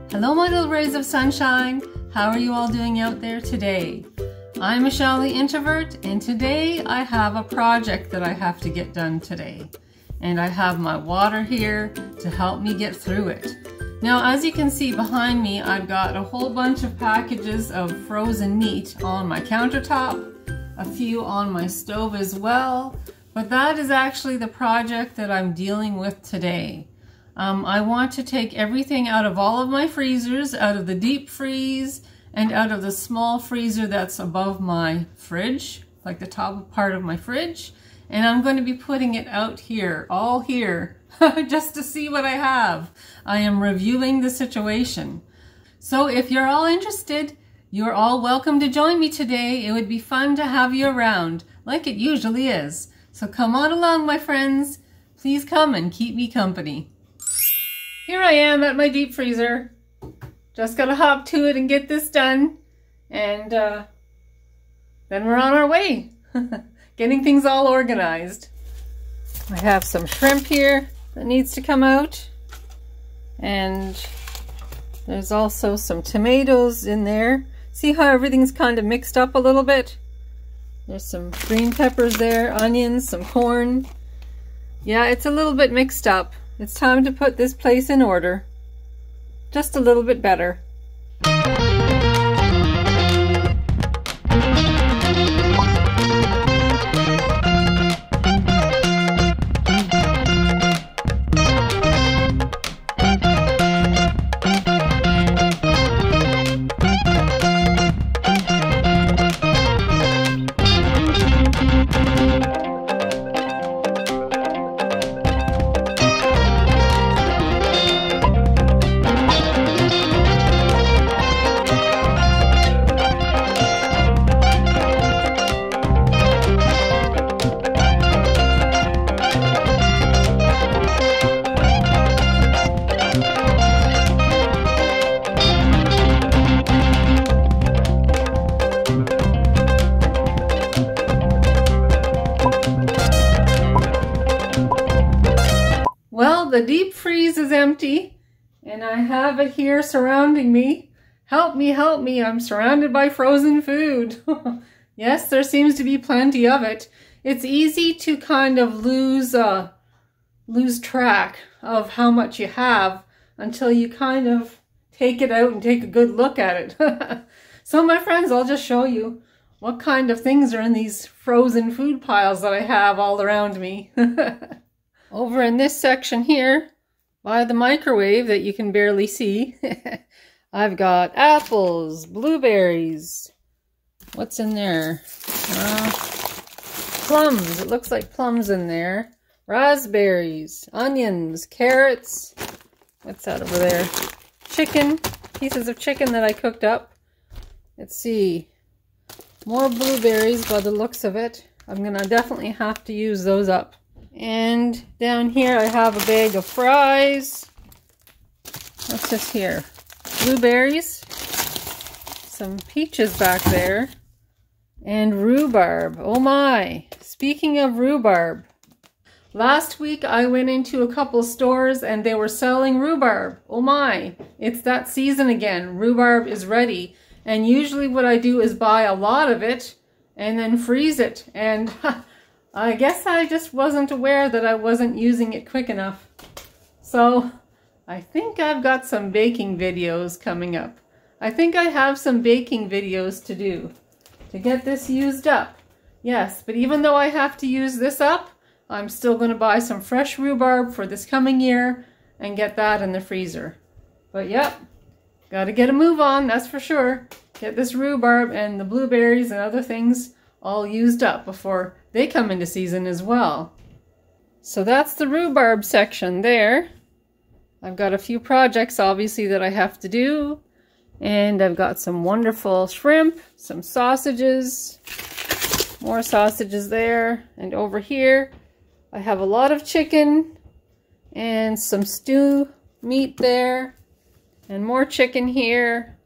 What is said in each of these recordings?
Hello my little rays of sunshine, how are you all doing out there today? I'm Michelle the Introvert, and today I have a project that I have to get done today. And I have my water here to help me get through it. Now as you can see behind me, I've got a whole bunch of packages of frozen meat on my countertop, a few on my stove as well, but that is actually the project that I'm dealing with today. I want to take everything out of all of my freezers, out of the deep freeze and out of the small freezer that's above my fridge, like the top part of my fridge, and I'm going to be putting it out here, all here, just to see what I have. I am reviewing the situation. So if you're all interested, you're all welcome to join me today. It would be fun to have you around, like it usually is. So come on along, my friends. Please come and keep me company. Here I am at my deep freezer. Just gotta hop to it and get this done. And then we're on our way. Getting things all organized. I have some shrimp here that needs to come out. And there's also some tomatoes in there. See how everything's kind of mixed up a little bit? There's some green peppers there, onions, some corn. Yeah, it's a little bit mixed up. It's time to put this place in order. Just a little bit better. The deep freeze is empty and I have it here surrounding me. Help me, help me, I'm surrounded by frozen food. Yes, there seems to be plenty of it. It's easy to kind of lose track of how much you have until you kind of take it out and take a good look at it. So my friends, I'll just show you what kind of things are in these frozen food piles that I have all around me. Over in this section here, by the microwave that you can barely see, I've got apples, blueberries. What's in there? Plums. It looks like plums in there. Raspberries, onions, carrots. What's that over there? Chicken. Pieces of chicken that I cooked up. Let's see. More blueberries by the looks of it. I'm going to definitely have to use those up. And down here I have a bag of fries. What's this here? Blueberries. Some peaches back there. And rhubarb. Oh my! Speaking of rhubarb. Last week I went into a couple stores and they were selling rhubarb. Oh my! It's that season again. Rhubarb is ready. And usually what I do is buy a lot of it and then freeze it. And I guess I just wasn't aware that I wasn't using it quick enough. So I think I've got some baking videos coming up. I think I have some baking videos to do to get this used up. Yes, but even though I have to use this up, I'm still going to buy some fresh rhubarb for this coming year and get that in the freezer. But yep, got to get a move on, that's for sure. Get this rhubarb and the blueberries and other things all used up before they come into season as well. So that's the rhubarb section there. I've got a few projects obviously that I have to do, and I've got some wonderful shrimp, some sausages, more sausages there, and over here I have a lot of chicken and some stew meat there, and more chicken here,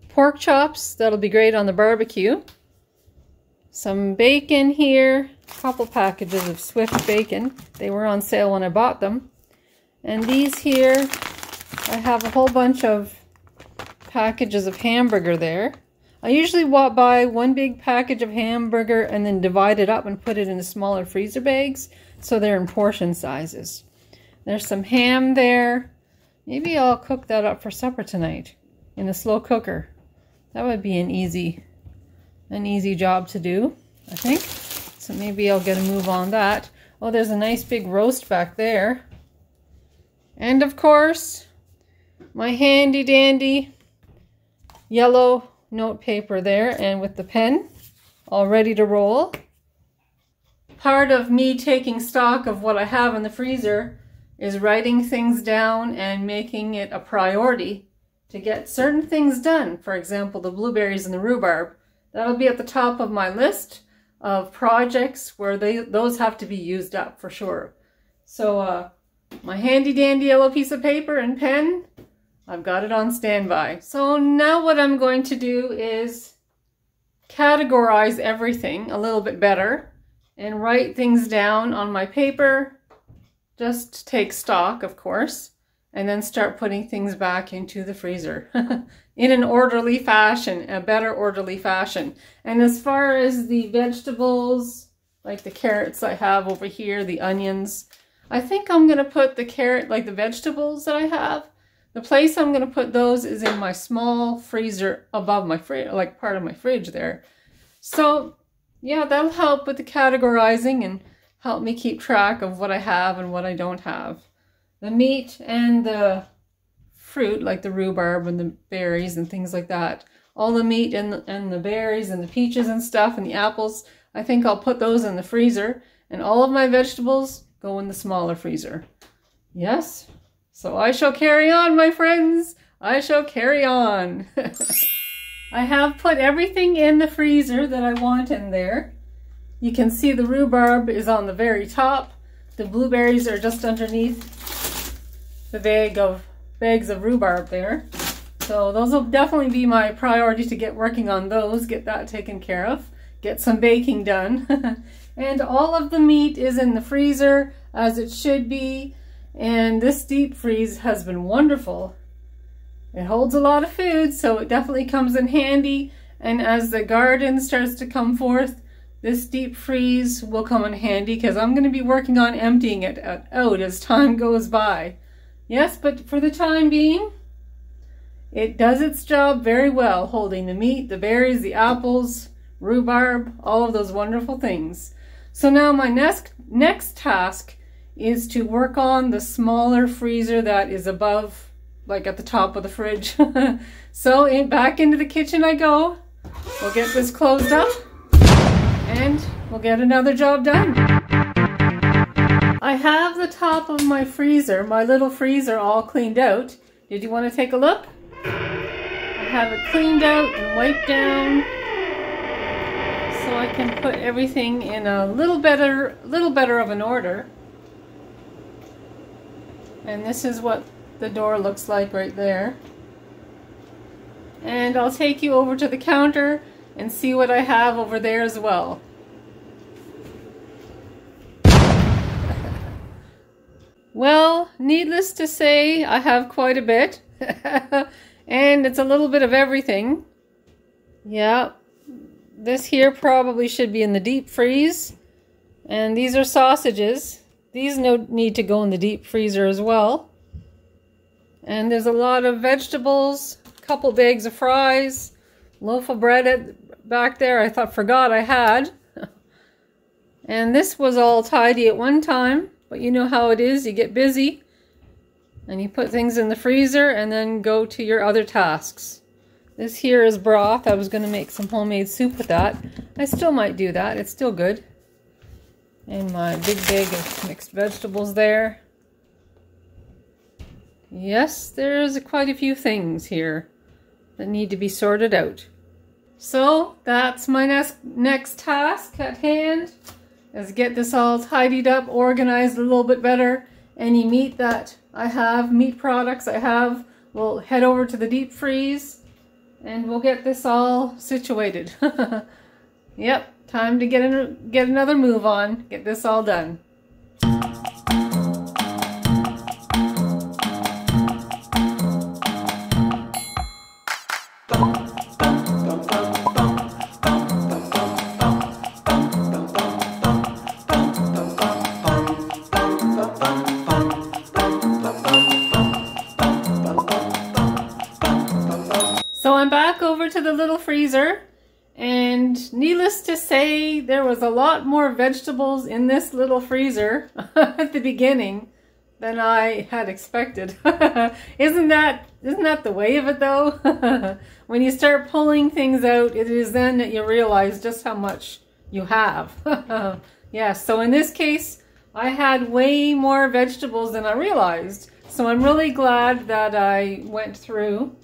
pork chops, that'll be great on the barbecue. Some bacon here, a couple packages of Swift bacon. They were on sale when I bought them. And these here, I have a whole bunch of packages of hamburger there. I usually buy one big package of hamburger and then divide it up and put it in smaller freezer bags so they're in portion sizes. There's some ham there. Maybe I'll cook that up for supper tonight in a slow cooker. That would be an easy job to do, I think. So maybe I'll get a move on that. Oh, there's a nice big roast back there. And of course, my handy dandy yellow note paper there, and with the pen all ready to roll. Part of me taking stock of what I have in the freezer is writing things down and making it a priority to get certain things done. For example, the blueberries and the rhubarb. That'll be at the top of my list of projects where those have to be used up for sure. So my handy dandy yellow piece of paper and pen, I've got it on standby. So now what I'm going to do is categorize everything a little bit better and write things down on my paper, just take stock, of course, and then start putting things back into the freezer in an orderly fashion, a better orderly fashion. And as far as the vegetables, like the carrots I have over here, the onions, I think I'm going to put the vegetables that I have, the place I'm going to put those is in my small freezer above my fridge, like part of my fridge there. So yeah, that'll help with the categorizing and help me keep track of what I have and what I don't have. The meat and the fruit, like the rhubarb and the berries and things like that. All the meat and the berries and the peaches and stuff and the apples, I think I'll put those in the freezer. And all of my vegetables go in the smaller freezer. Yes? So I shall carry on, my friends. I shall carry on. I have put everything in the freezer that I want in there. You can see the rhubarb is on the very top. The blueberries are just underneath the bags of rhubarb there. So those will definitely be my priority to get working on those, get that taken care of, get some baking done. And all of the meat is in the freezer as it should be. And this deep freeze has been wonderful. It holds a lot of food, so it definitely comes in handy. And as the garden starts to come forth, this deep freeze will come in handy because I'm going to be working on emptying it out as time goes by. Yes, but for the time being, it does its job very well, holding the meat, the berries, the apples, rhubarb, all of those wonderful things. So now my next task is to work on the smaller freezer that is above, like at the top of the fridge. So back into the kitchen I go. We'll get this closed up and we'll get another job done. I have the top of my freezer, my little freezer, all cleaned out. Did you want to take a look? I have it cleaned out and wiped down so I can put everything in a little better of an order. And this is what the door looks like right there. And I'll take you over to the counter and see what I have over there as well. Well, needless to say, I have quite a bit. And it's a little bit of everything. Yeah, this here probably should be in the deep freeze. And these are sausages. These need to go in the deep freezer as well. And there's a lot of vegetables, a couple bags of fries, loaf of bread back there I forgot I had. And this was all tidy at one time, but you know how it is, you get busy and you put things in the freezer and then go to your other tasks. This here is broth. I was going to make some homemade soup with that. I still might do that, it's still good. And my big bag of mixed vegetables there. Yes, there's quite a few things here that need to be sorted out. So that's my next task at hand, is get this all tidied up, organized a little bit better. Any meat that I have, meat products I have, we'll head over to the deep freeze and we'll get this all situated. Yep. Time to get another move on, get this all done. I'm back over to the little freezer, and needless to say, there was a lot more vegetables in this little freezer at the beginning than I had expected. Isn't that the way of it though? When you start pulling things out, it is then that you realize just how much you have. Yeah, so in this case, I had way more vegetables than I realized. So I'm really glad that I went through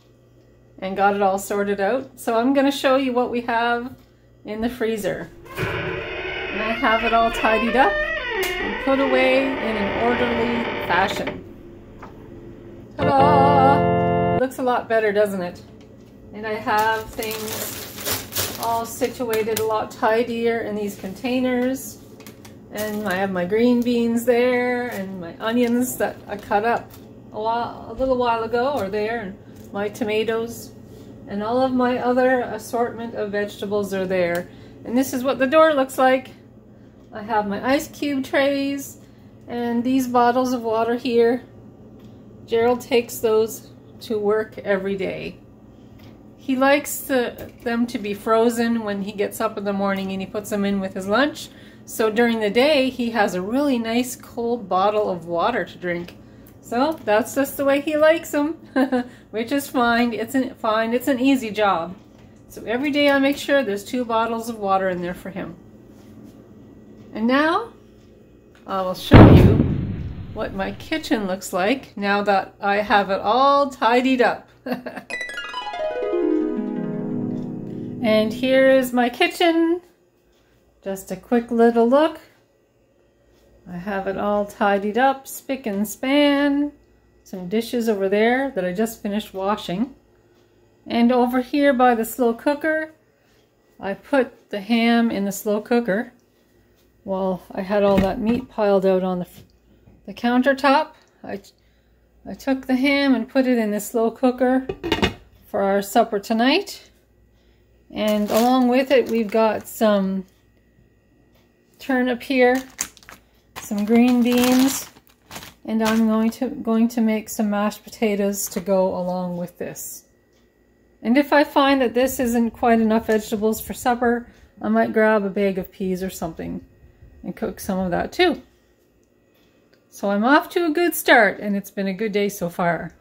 and got it all sorted out. So I'm going to show you what we have in the freezer. And I have it all tidied up and put away in an orderly fashion. Ta-da! Looks a lot better, doesn't it? And I have things all situated a lot tidier in these containers. And I have my green beans there, and my onions that I cut up a little while ago are there, and my tomatoes, and all of my other assortment of vegetables are there. And this is what the door looks like. I have my ice cube trays and these bottles of water here. Gerald takes those to work every day. He likes them to be frozen when he gets up in the morning, and he puts them in with his lunch. So during the day, he has a really nice cold bottle of water to drink. So that's just the way he likes them, which is fine. It's an easy job. So every day I make sure there's 2 bottles of water in there for him. And now I will show you what my kitchen looks like now that I have it all tidied up. And here is my kitchen. Just a quick little look. I have it all tidied up, spick and span. Some dishes over there that I just finished washing. And over here by the slow cooker, I put the ham in the slow cooker while I had all that meat piled out on the countertop. I took the ham and put it in the slow cooker for our supper tonight. And along with it, we've got some turnip here, some green beans, and I'm going to make some mashed potatoes to go along with this. And if I find that this isn't quite enough vegetables for supper, I might grab a bag of peas or something and cook some of that too. So I'm off to a good start, and it's been a good day so far.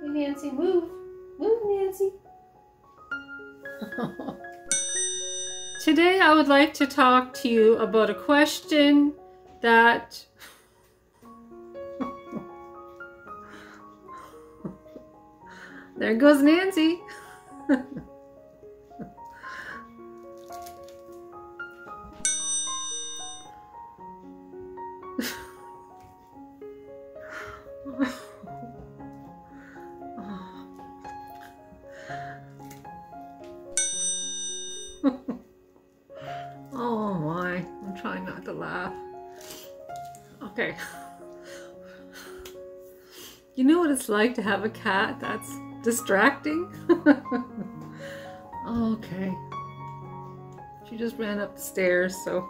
Nancy, move. Move, Nancy. Today I would like to talk to you about a question that there goes Nancy. Oh my, I'm trying not to laugh. Okay. You know what it's like to have a cat that's distracting? Okay. She just ran up the stairs, so.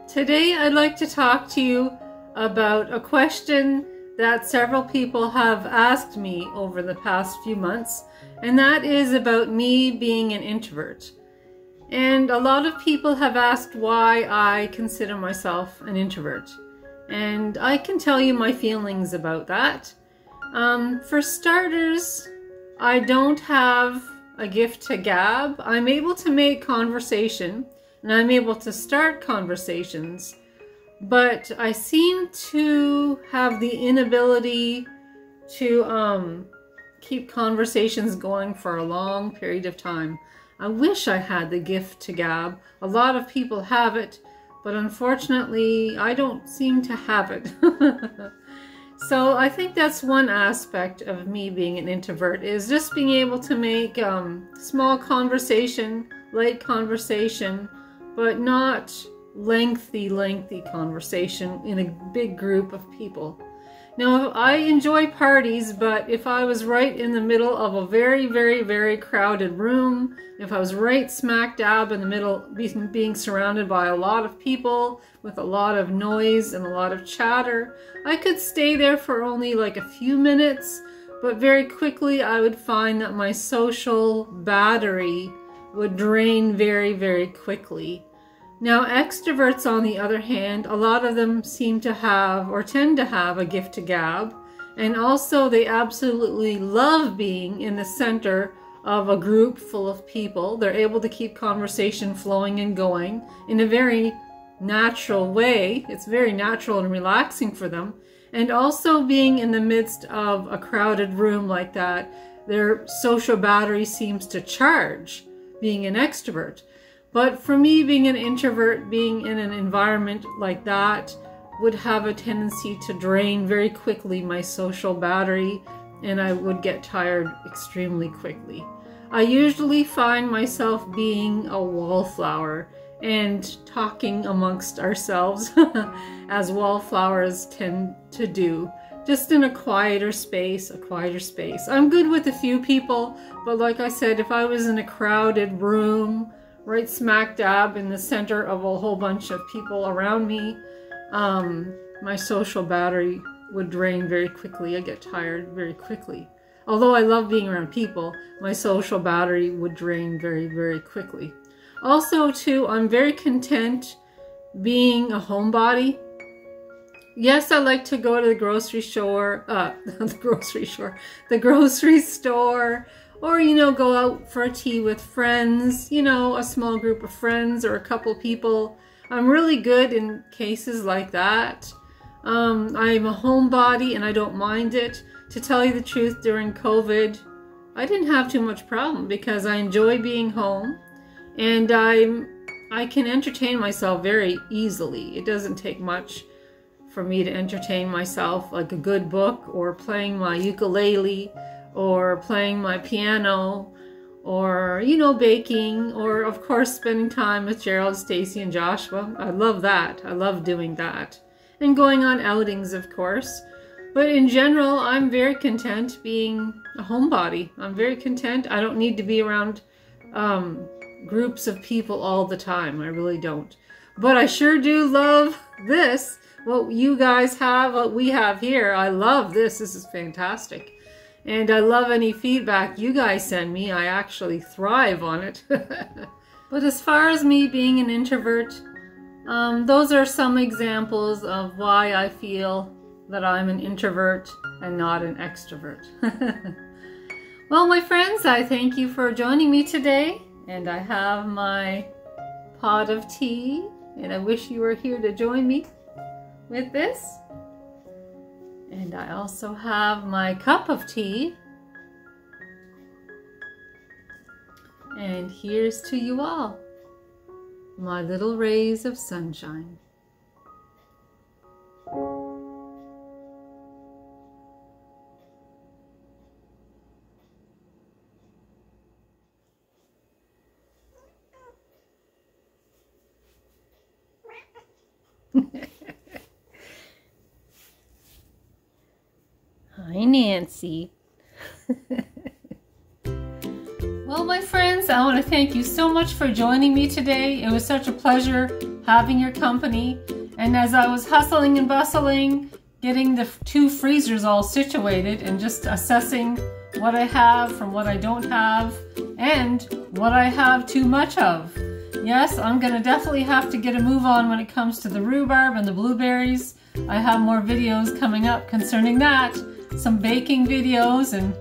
Today I'd like to talk to you about a question that several people have asked me over the past few months, and that is about me being an introvert. And a lot of people have asked why I consider myself an introvert. And I can tell you my feelings about that. For starters, I don't have a gift to gab. I'm able to make conversation, and I'm able to start conversations, but I seem to have the inability to keep conversations going for a long period of time. I wish I had the gift to gab. A lot of people have it, but unfortunately I don't seem to have it. So I think that's one aspect of me being an introvert, is just being able to make small conversation, light conversation, but not lengthy conversation in a big group of people. Now, I enjoy parties, but if I was right in the middle of a very crowded room, if I was right smack dab in the middle, being surrounded by a lot of people with a lot of noise and a lot of chatter, I could stay there for only like a few minutes, but very quickly I would find that my social battery would drain very quickly. Now, extroverts, on the other hand, a lot of them seem to have, or tend to have, a gift to gab. And also, they absolutely love being in the center of a group full of people. They're able to keep conversation flowing and going in a very natural way. It's very natural and relaxing for them. And also, being in the midst of a crowded room like that, their social battery seems to charge, being an extrovert. But for me, being an introvert, being in an environment like that would have a tendency to drain very quickly my social battery, and I would get tired extremely quickly. I usually find myself being a wallflower and talking amongst ourselves as wallflowers tend to do, just in a quieter space, I'm good with a few people, but like I said, if I was in a crowded room, right smack dab in the center of a whole bunch of people around me, my social battery would drain very quickly. I get tired very quickly. Although I love being around people, my social battery would drain very quickly. Also, too, I'm very content being a homebody. Yes, I like to go to the grocery store, the grocery store, or, you know, go out for a tea with friends, you know, a small group of friends or a couple people. I'm really good in cases like that. I'm a homebody and I don't mind it. To tell you the truth, during COVID, I didn't have too much problem because I enjoy being home and I can entertain myself very easily. It doesn't take much for me to entertain myself, like a good book or playing my ukulele, or playing my piano, or, you know, baking, or of course spending time with Gerald, Stacy, and Joshua. I love that. I love doing that. And going on outings, of course. But in general, I'm very content being a homebody. I'm very content. I don't need to be around groups of people all the time. I really don't. But I sure do love this. What you guys have, what we have here. I love this. This is fantastic. And I love any feedback you guys send me. I actually thrive on it. But as far as me being an introvert, those are some examples of why I feel that I'm an introvert and not an extrovert. Well, my friends, I thank you for joining me today. And I have my pot of tea. And I wish you were here to join me with this. And I also have my cup of tea. And here's to you all, my little rays of sunshine. Hi, Nancy. Well, my friends, I want to thank you so much for joining me today. It was such a pleasure having your company. And as I was hustling and bustling, getting the 2 freezers all situated and just assessing what I have from what I don't have and what I have too much of. Yes, I'm going to definitely have to get a move on when it comes to the rhubarb and the blueberries. I have more videos coming up concerning that. Some baking videos, and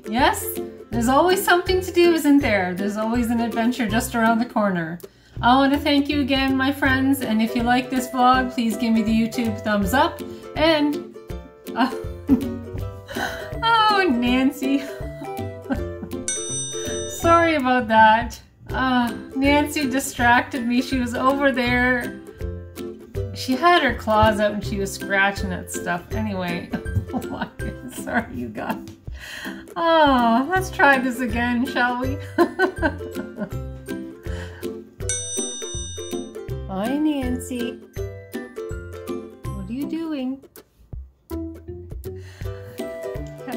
yes, there's always something to do, isn't there? There's always an adventure just around the corner. I want to thank you again, my friends, and if you like this vlog, please give me the YouTube thumbs up, and oh, Nancy. Sorry about that. Nancy distracted me. She was over there. She had her claws out and she was scratching at stuff. Anyway. Oh my goodness, sorry you guys. Oh, let's try this again, shall we? Hi, Nancy. What are you doing?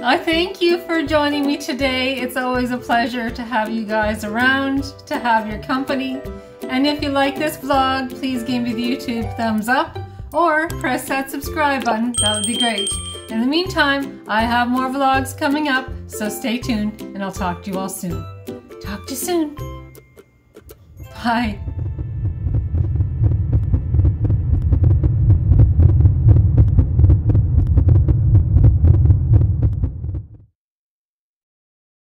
I thank you for joining me today. It's always a pleasure to have you guys around, to have your company. And if you like this vlog, please give me the YouTube thumbs up or press that subscribe button. That would be great. In the meantime, I have more vlogs coming up, so stay tuned and I'll talk to you all soon. Talk to you soon. Bye.